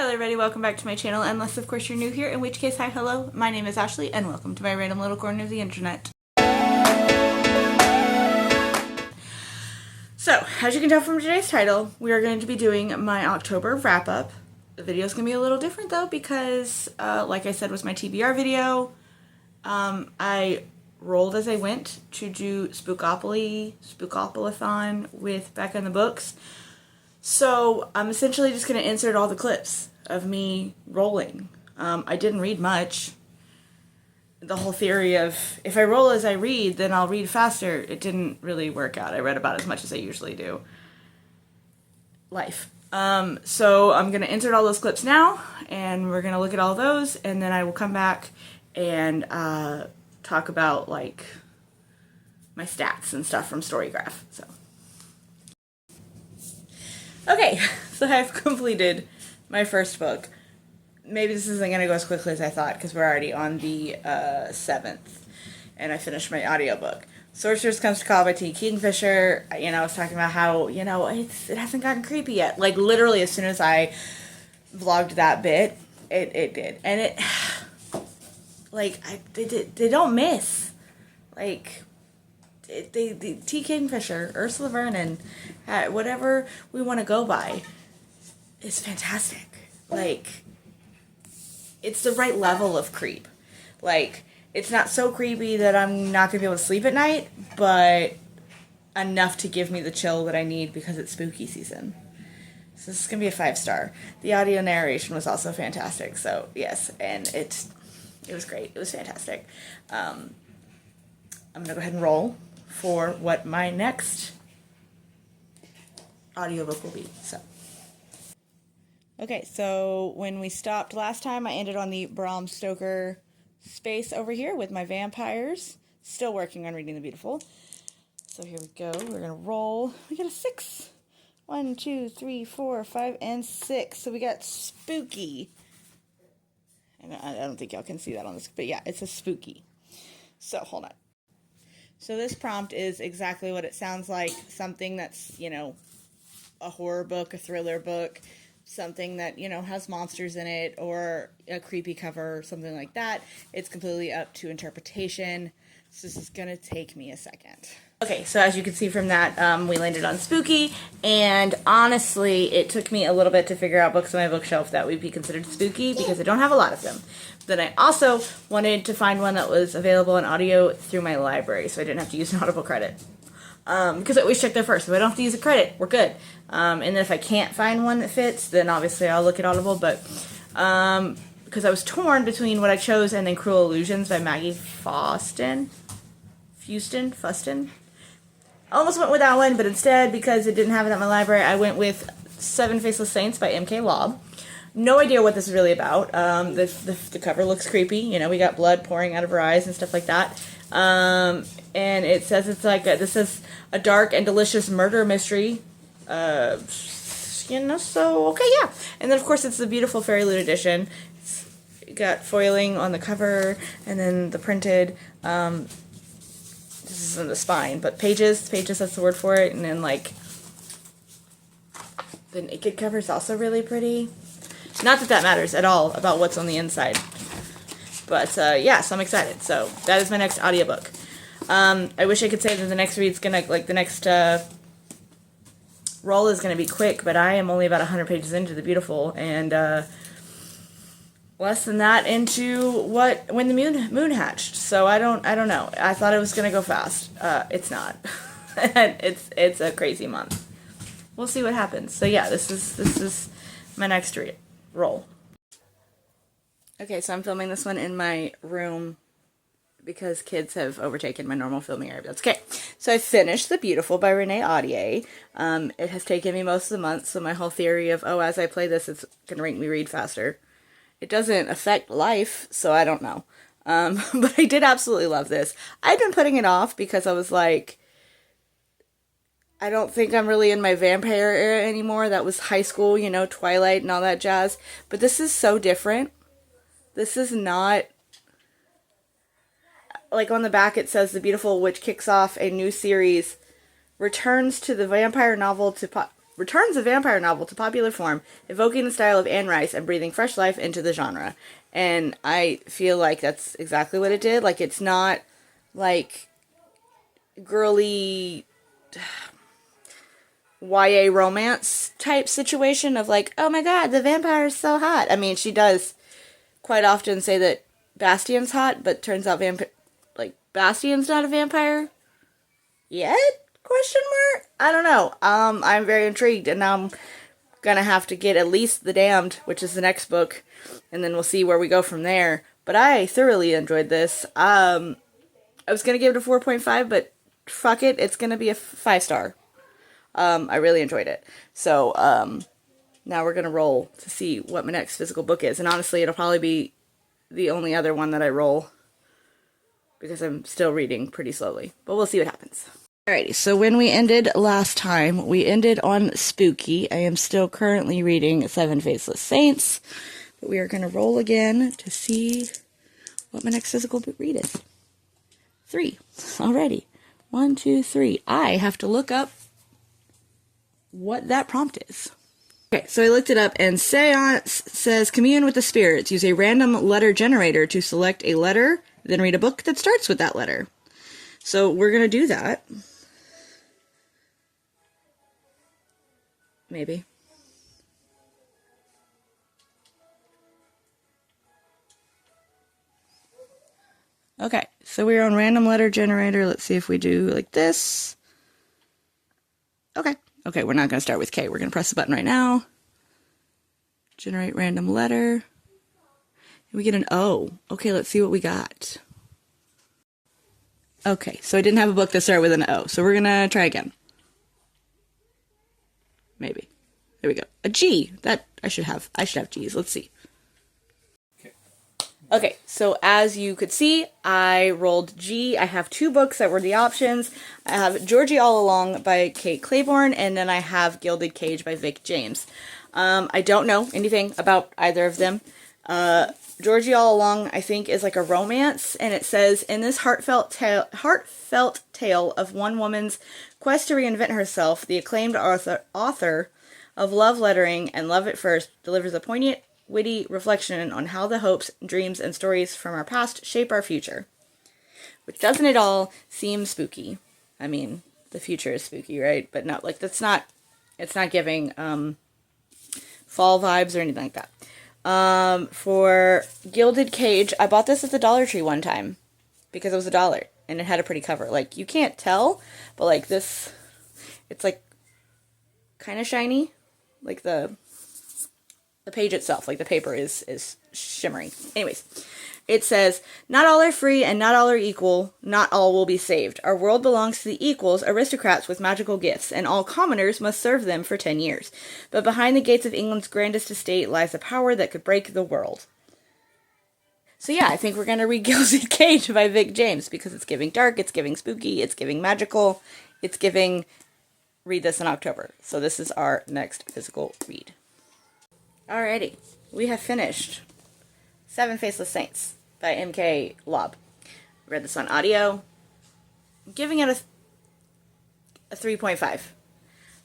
Hello everybody, welcome back to my channel, unless of course you're new here, in which case hi, hello, my name is Ashley, and welcome to my random little corner of the internet. So, as you can tell from today's title, we are going to be doing my October wrap-up. The video is going to be a little different though, because, like I said, was my TBR video. I rolled as I went to do Spookoplathon with Back in the Books. So I'm essentially just going to insert all the clips of me rolling. I didn't read much. The whole theory of if I roll as I read, then I'll read faster, it didn't really work out. I read about as much as I usually do. Life. So I'm going to insert all those clips now, and we're going to look at all those, and then I will come back and talk about like my stats and stuff from Storygraph. So. Okay, so I've completed my first book. Maybe this isn't going to go as quickly as I thought, because we're already on the 7th, and I finished my audiobook. Sorceress Comes to Call by T. Kingfisher. You know, I was talking about how, you know, it hasn't gotten creepy yet. Like, literally, as soon as I vlogged that bit, it did. And it, like, they don't miss. Like, T. Kingfisher, Ursula Vernon, whatever we want to go by, is fantastic. Like, it's the right level of creep. Like, it's not so creepy that I'm not going to be able to sleep at night, but enough to give me the chill that I need because it's spooky season. So this is going to be a 5-star. The audio narration was also fantastic, so yes, and it was great. It was fantastic. I'm going to go ahead and roll for what my next audiobook will be. Okay, so when we stopped last time, I ended on the Bram Stoker space over here with my vampires. Still working on Reading the Beautiful. So here we go. We're going to roll. We got a 6. 1, 2, 3, 4, 5, and 6. So we got spooky. And I don't think y'all can see that on this, but yeah, it's a spooky. So hold on. So this prompt is exactly what it sounds like. Something that's, you know, a horror book, a thriller book, something that, you know, has monsters in it, or a creepy cover, something like that. It's completely up to interpretation. So this is going to take me a second. Okay, so as you can see from that, we landed on spooky, and honestly, it took me a little bit to figure out books on my bookshelf that would be considered spooky, because I don't have a lot of them. Then I also wanted to find one that was available in audio through my library, so I didn't have to use an Audible credit. Because I always check there first. If I don't have to use a credit, we're good. And then if I can't find one that fits, then obviously I'll look at Audible, but because I was torn between what I chose and then Cruel Illusions by Maggie Fuston. I almost went with that one, but instead, because it didn't have it at my library, I went with Seven Faceless Saints by M.K. Lobb. No idea what this is really about. The cover looks creepy. You know, we got blood pouring out of her eyes and stuff like that. And it says it's like this is a dark and delicious murder mystery. You know, so okay, yeah. And then of course it's the beautiful Fairy Loot edition. It's got foiling on the cover, and then the printed. This isn't the spine, but pages, that's the word for it. And then, like, the naked cover is also really pretty. Not that that matters at all about what's on the inside. But, yeah, so I'm excited. So, that is my next audiobook. I wish I could say that the next read's gonna, like, the next, roll is gonna be quick, but I am only about 100 pages into The Beautiful, and, less than that into when the moon hatched. So I don't know. I thought it was gonna go fast. It's not. it's a crazy month. We'll see what happens. So yeah, this is my next roll. Okay, so I'm filming this one in my room because kids have overtaken my normal filming area. That's okay. So I finished The Beautiful by Renee Audier. It has taken me most of the month, so my whole theory of, oh, as I play this, it's gonna make me read faster. It doesn't affect life, so I don't know. But I did absolutely love this. I'd been putting it off because I was like, I don't think I'm really in my vampire era anymore. That was high school, you know, Twilight and all that jazz. But this is so different. This is not... Like on the back it says, The Beautiful, which kicks off a new series, returns to the vampire novel to returns a vampire novel to popular form, evoking the style of Anne Rice and breathing fresh life into the genre. And I feel like that's exactly what it did. Like, it's not like girly YA romance type situation of like, oh my god, the vampire is so hot. I mean, she does quite often say that Bastian's hot, but turns out Bastian's not a vampire yet? Question mark? I don't know. I'm very intrigued, and now I'm gonna have to get at least The Damned, which is the next book, and then we'll see where we go from there. But I thoroughly enjoyed this. I was gonna give it a 4.5, but fuck it, it's gonna be a 5-star. I really enjoyed it. So, now we're gonna roll to see what my next physical book is, and honestly, it'll probably be the only other one that I roll, because I'm still reading pretty slowly. But we'll see what happens. Alrighty, so when we ended last time, we ended on Spooky. I am still currently reading Seven Faceless Saints, but we are going to roll again to see what my next physical book read is. 3 already. 1, 2, 3. I have to look up what that prompt is. Okay, so I looked it up, and Seance says, commune with the spirits. Use a random letter generator to select a letter, then read a book that starts with that letter. So we're going to do that. Maybe. Okay, so we're on random letter generator. Let's see if we do like this. Okay, we're not going to start with K. We're going to press the button right now. Generate random letter. We get an O. Okay, let's see what we got. Okay, so I didn't have a book that started with an O, so we're going to try again. Maybe. There we go. A G. That I should have G's. Let's see. Okay, so as you could see, I rolled G. I have 2 books that were the options. I have Georgie All Along by Kate Claiborne, and then I have Gilded Cage by Vic James. I don't know anything about either of them. Georgie All Along, I think, is like a romance, and it says, in this heartfelt tale of one woman's quest to reinvent herself, the acclaimed author of love lettering and Love at First delivers a poignant, witty reflection on how the hopes, dreams, and stories from our past shape our future. Which doesn't at all seem spooky. I mean, the future is spooky, right? But no, like, it's not giving fall vibes or anything like that. For Gilded Cage, I bought this at the Dollar Tree one time because it was $1 and it had a pretty cover. Like, you can't tell, but like this, it's like kind of shiny. Like the page itself, like the paper is shimmering. Anyways, it says, not all are free and not all are equal, not all will be saved. Our world belongs to the equals, aristocrats with magical gifts, and all commoners must serve them for 10 years. But behind the gates of England's grandest estate lies a power that could break the world. So yeah, I think we're going to read Gilded Cage by Vic James, because it's giving dark, it's giving spooky, it's giving magical, it's giving read this in October. So this is our next physical read. Alrighty, we have finished Seven Faceless Saints by M.K. Lobb. Read this on audio. I'm giving it a 3.5.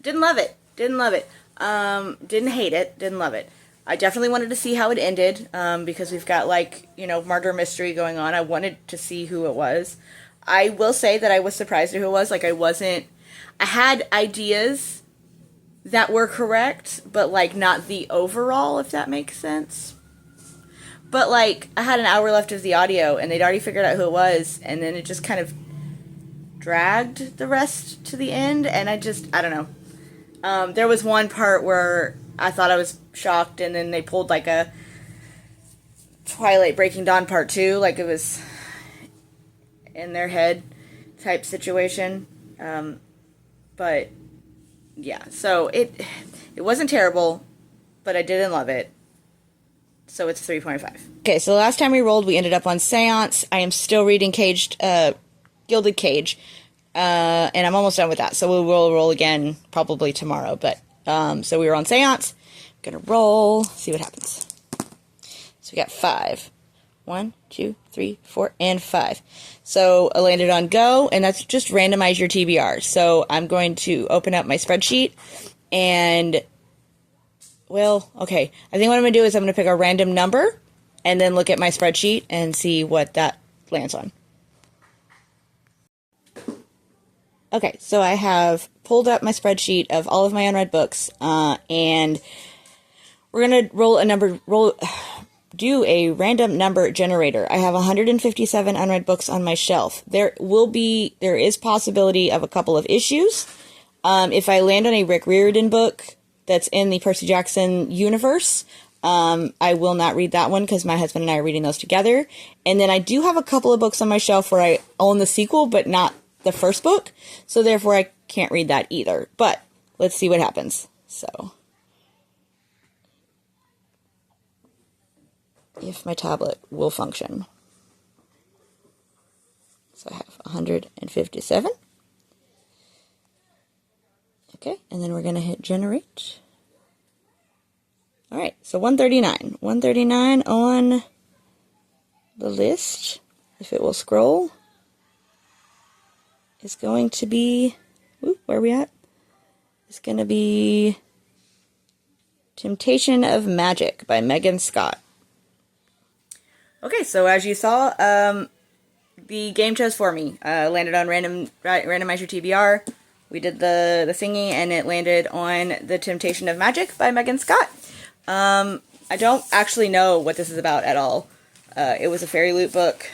Didn't love it. Didn't hate it. Didn't love it. I definitely wanted to see how it ended, because we've got, like, you know, murder mystery going on. I wanted to see who it was. I will say that I was surprised at who it was. Like, I had ideas that were correct, but, like, not the overall, if that makes sense. But, like, I had an hour left of the audio, and they'd already figured out who it was, and then it just kind of dragged the rest to the end, and I don't know. There was one part where I thought I was shocked, and then they pulled, like, a Twilight Breaking Dawn Part 2, like it was in their head type situation. But yeah, so it wasn't terrible, but I didn't love it. So it's 3.5. Okay, so the last time we rolled, we ended up on Seance. I am still reading Gilded Cage, and I'm almost done with that. So we will roll again probably tomorrow. But so we were on Seance. I'm gonna roll, see what happens. So we got 5. 1, 2, 3, 4, and 5. So I landed on go, and that's just randomize your TBR. So I'm going to open up my spreadsheet And, well, okay. I think what I'm going to do is I'm going to pick a random number and then look at my spreadsheet and see what that lands on. Okay, so I have pulled up my spreadsheet of all of my unread books, and we're going to do a random number generator. I have 157 unread books on my shelf. There is possibility of a couple of issues. If I land on a Rick Riordan book that's in the Percy Jackson universe, I will not read that one because my husband and I are reading those together. And then I do have a couple of books on my shelf where I own the sequel, but not the first book. So therefore I can't read that either. But let's see what happens. So, if my tablet will function. So I have 157. Okay, and then we're going to hit generate. All right, so 139. 139 on the list, if it will scroll, is going to be, where are we at? It's going to be Temptation of Magic by Megan Scott. Okay, so as you saw, the game chose for me. Landed on Randomizer TBR. We did the thingy, and it landed on The Temptation of Magic by Megan Scott. I don't actually know what this is about at all. It was a fairy loot book.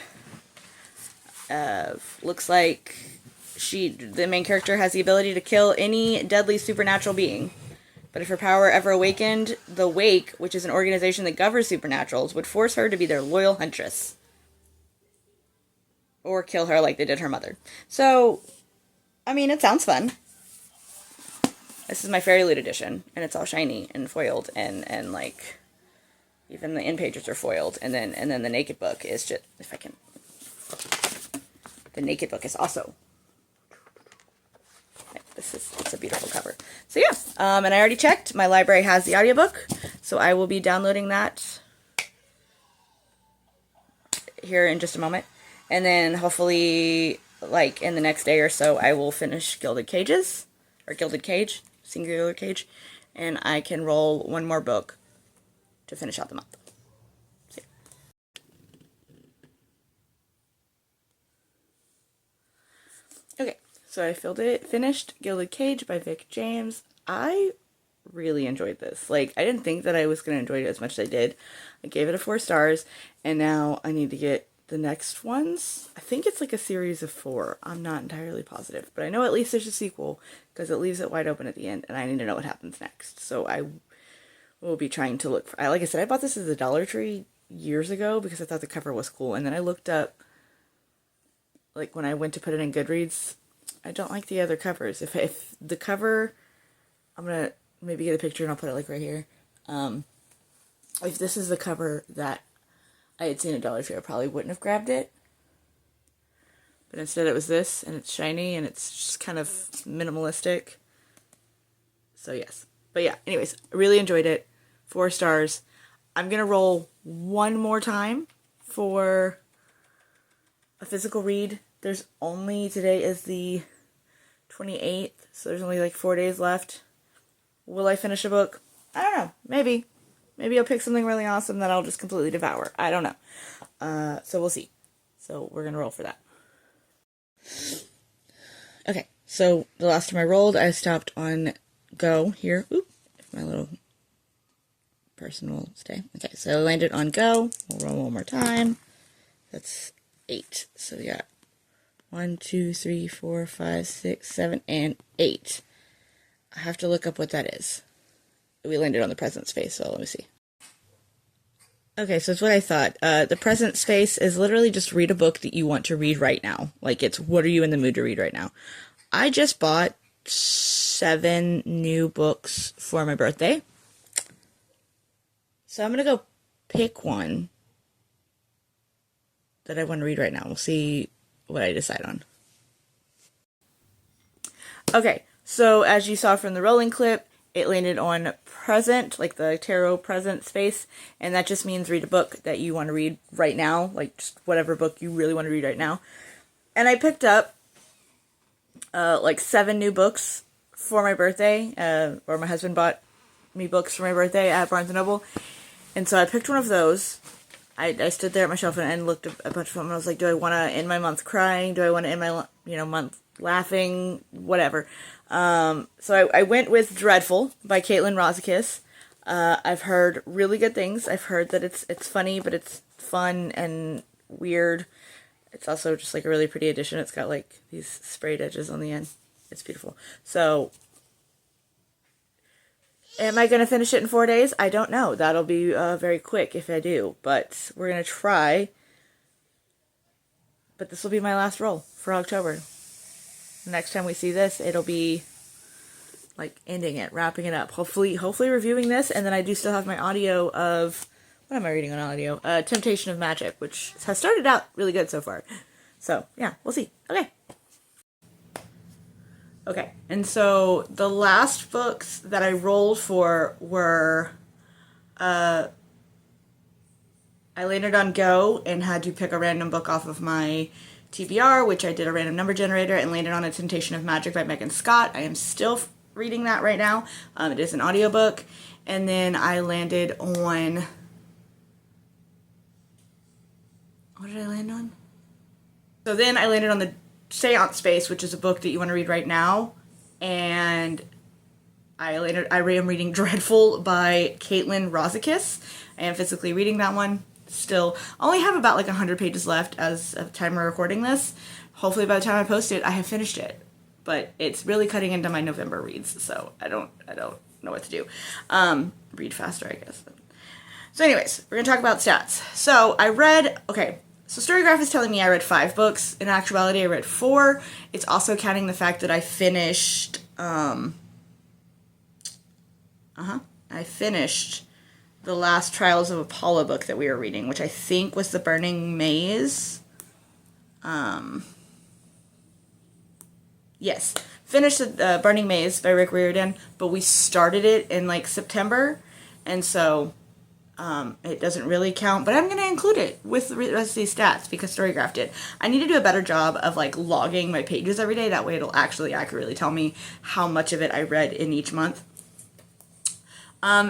Looks like the main character has the ability to kill any deadly supernatural being. But if her power ever awakened, the Wake, which is an organization that governs supernaturals, would force her to be their loyal huntress. Or kill her like they did her mother. So, I mean, it sounds fun. This is my Fairy Loot edition, and it's all shiny and foiled, and like, even the in-pages are foiled, and then the Naked book is just, if I can, the Naked book is also, it's a beautiful cover. So yeah, and I already checked, my library has the audiobook, so I will be downloading that here in just a moment, and then hopefully, like, in the next day or so, I will finish Gilded Cages, or Gilded Cage, Singular Cage, and I can roll one more book to finish out the month. So, yeah. Okay, so I finished Gilded Cage by Vic James. I really enjoyed this. Like, I didn't think that I was going to enjoy it as much as I did. I gave it a 4 stars, and now I need to get the next ones. I think it's like a series of 4. I'm not entirely positive, but I know at least there's a sequel because it leaves it wide open at the end, and I need to know what happens next. So I will be trying to look for. Like I said, I bought this at the Dollar Tree years ago because I thought the cover was cool, and then I looked up, like when I went to put it in Goodreads, I don't like the other covers. If the cover, I'm gonna maybe get a picture and I'll put it like right here. If this is the cover that I had seen at Dollar Tree, I probably wouldn't have grabbed it. But instead it was this, and it's shiny, and it's just kind of minimalistic. So yes. But yeah, anyways, I really enjoyed it. 4 stars. I'm going to roll one more time for a physical read. Today is the 28th, so there's only like 4 days left. Will I finish a book? I don't know. Maybe. Maybe I'll pick something really awesome that I'll just completely devour. I don't know. So we'll see. So we're going to roll for that. Okay, so the last time I rolled, I stopped on Go here. Oop, if my little person will stay. Okay, so I landed on Go. We'll roll one more time. That's 8. So we got 1, 2, 3, 4, 5, 6, 7, and 8. I have to look up what that is. We landed on the present space, so let me see. Okay, so it's what I thought. The present space is literally just read a book that you want to read right now. Like, it's what are you in the mood to read right now? I just bought 7 new books for my birthday. So I'm going to go pick one that I want to read right now. We'll see what I decide on. Okay, so as you saw from the rolling clip, it landed on present, like the tarot present space, and that just means read a book that you want to read right now, like just whatever book you really want to read right now. And I picked up like 7 new books for my birthday, or my husband bought me books for my birthday at Barnes & Noble, and so I picked one of those. I stood there at my shelf and looked at a bunch of them, and I was like, do I want to end my month crying? Do I want to end my, month laughing? Whatever. So I went with Dreadful by Caitlin Rozakis. I've heard really good things. I've heard that it's funny, but it's fun and weird. It's also just like a really pretty edition. It's got like these sprayed edges on the end. It's beautiful. So, am I going to finish it in 4 days? I don't know. That'll be very quick if I do. But we're going to try. But this will be my last roll for October. Next time we see this, it'll be like ending it, wrapping it up. Hopefully reviewing this. And then I do still have my audio of... What am I reading on audio? Temptation of Magic, which has started out really good so far. So, yeah, we'll see. Okay, and so the last books that I rolled for were, I landed on Go and had to pick a random book off of my TBR, which I did a random number generator, and landed on A Temptation of Magic by Megan Scott. I am still reading that right now. It is an audiobook. And then I landed on... What did I land on? So then I landed on the Seance Space, which is a book that you want to read right now. And I am reading Dreadful by Caitlin Rozakis. I am physically reading that one. Still, only have about like 100 pages left as of time of recording this. Hopefully by the time I post it, I have finished it. But it's really cutting into my November reads, so I don't know what to do. Read faster, I guess. So anyways, we're going to talk about stats. So so Storygraph is telling me I read 5 books. In actuality, I read 4. It's also counting the fact that I finished, I finished the last Trials of Apollo book that we were reading, which I think was The Burning Maze. Yes, finished the Burning Maze by Rick Riordan, but we started it in like September, and so... it doesn't really count, but I'm going to include it with the rest of these stats because Storygraph did. I need to do a better job of like logging my pages every day. That way it'll actually accurately tell me how much of it I read in each month.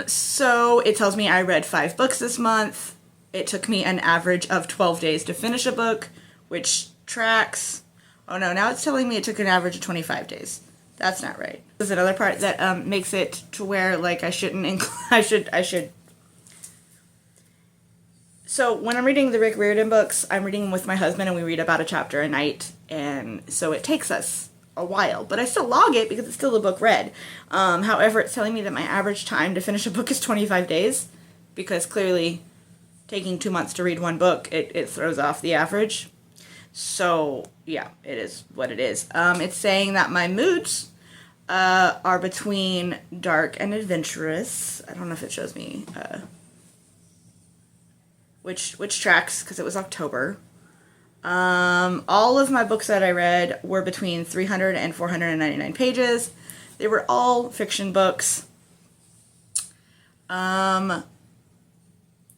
So it tells me I read 5 books this month. It took me an average of 12 days to finish a book, which tracks. Oh no, now it's telling me it took an average of 25 days. That's not right. There's another part that makes it to where like I shouldn't I should. So when I'm reading the Rick Riordan books, I'm reading them with my husband, and we read about a chapter a night, and so it takes us a while. But I still log it because it's still a book read. However, it's telling me that my average time to finish a book is 25 days, because clearly taking 2 months to read one book, it throws off the average. So, yeah, it is what it is. It's saying that my moods are between dark and adventurous. I don't know if it shows me... which tracks, because it was October. All of my books that I read were between 300 and 499 pages. They were all fiction books. All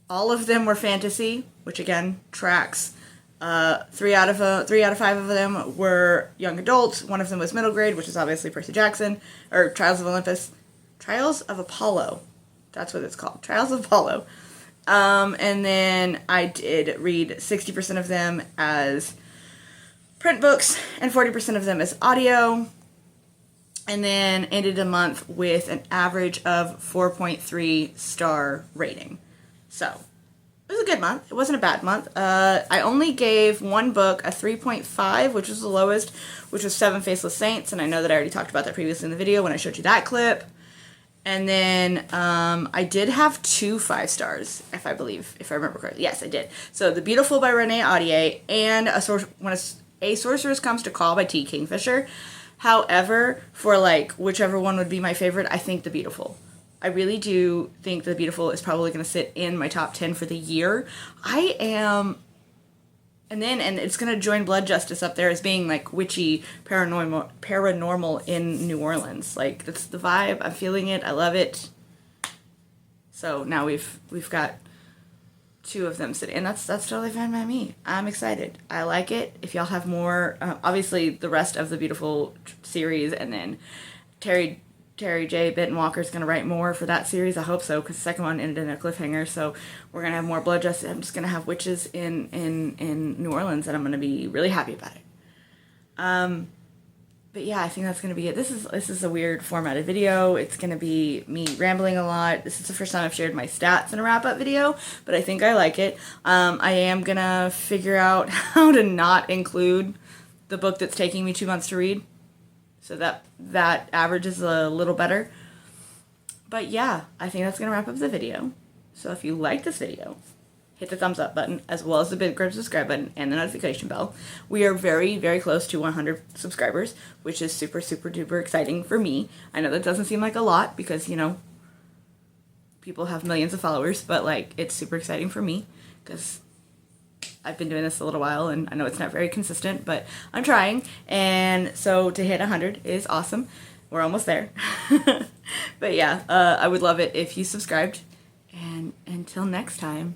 of them were fantasy, which again tracks. 3 out of 5 of them were young adults. 1 of them was middle grade, which is obviously Percy Jackson, or Trials of Apollo. That's what it's called. Trials of Apollo. And then I did read 60% of them as print books and 40% of them as audio. And then ended the month with an average of 4.3 star rating. So, it was a good month. It wasn't a bad month. I only gave 1 book a 3.5, which was the lowest, which was 7 Faceless Saints. And I know that I already talked about that previously in the video when I showed you that clip. And then I did have 2 5 stars, if I remember correctly. Yes, I did. So The Beautiful by Renee Audier and When a Sorceress Comes to Call by T. Kingfisher. However, for like whichever one would be my favorite, I think The Beautiful. I really do think The Beautiful is probably going to sit in my top 10 for the year. And it's going to join Blood Justice up there as being, like, witchy, paranormal in New Orleans. Like, that's the vibe. I'm feeling it. I love it. So now we've got 2 of them sitting. And that's totally fine by me. I'm excited. I like it. If y'all have more, obviously the rest of the Beautiful series, and then Terry J. Bittenwalker is going to write more for that series. I hope so, because the second one ended in a cliffhanger. So we're going to have more Bloodjustice. I'm just going to have witches in New Orleans, and I'm going to be really happy about it. But yeah, I think that's going to be it. This is a weird formatted video. It's going to be me rambling a lot. This is the first time I've shared my stats in a wrap-up video, but I think I like it. I am going to figure out how to not include the book that's taking me 2 months to read, so that average is a little better. But yeah, I think that's going to wrap up the video. So if you like this video, hit the thumbs up button, as well as the big red subscribe button and the notification bell. We are very, very close to 100 subscribers, which is super, super duper exciting for me. I know that doesn't seem like a lot because, you know, people have millions of followers, but like, it's super exciting for me because I've been doing this a little while and I know it's not very consistent, but I'm trying. And so to hit 100 is awesome. We're almost there. But yeah, I would love it if you subscribed. And until next time.